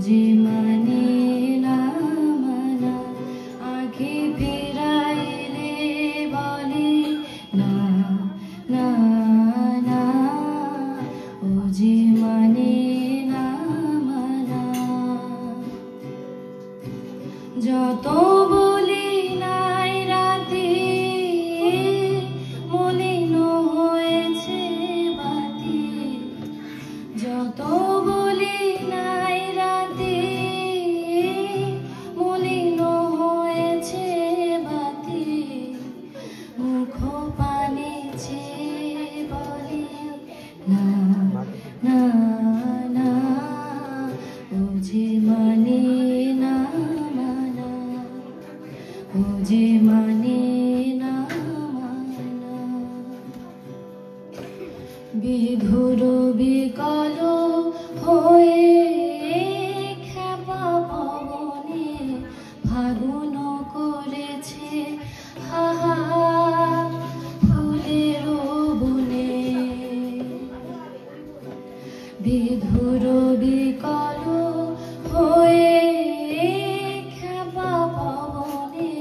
যে মানে না মানা, আঁখি ফিরাইলে বলে না না না, ও যে মানে না মানা। যত বলি নাই রাতে মলিন হয়েছে বাতি, যত বলি নাই রাতে মলিন হয়েছে বাতি, মুখ পানে চেয়ে বলি না না না, ও যে মানে না মানা, ও যে মানে না মানা। বিধুর বিকল হয়ে খেপা পবনে ফাগুন করেছে হাহা ফুলের বনে। বিধুর বিকল হয়ে খেপা পবনে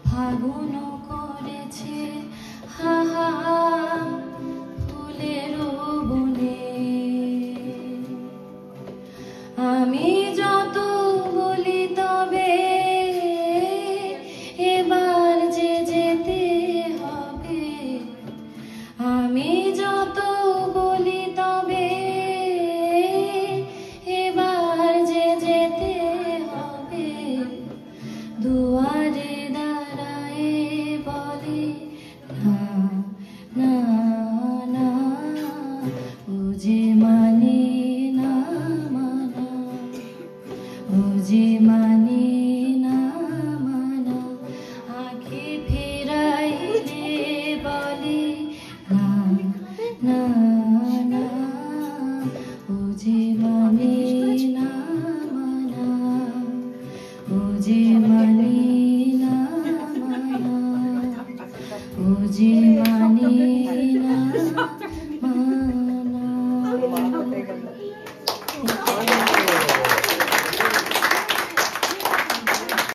ফাগুন করেছে হাহা ফুলের বনে। আমি যত বলি তবে এবার যে যেতে হবে, আমি যত বলি তবে এবার যে যেতে হবে, দুয়ারে দাঁড়ায়ে বলে না না না, ও যে মানে না মানা, ও যে মানে না মানা, আঁখি ফিরাইলে বলে না না না, ও যে মানে না মানা, ও যে মানে না মানা, ও যে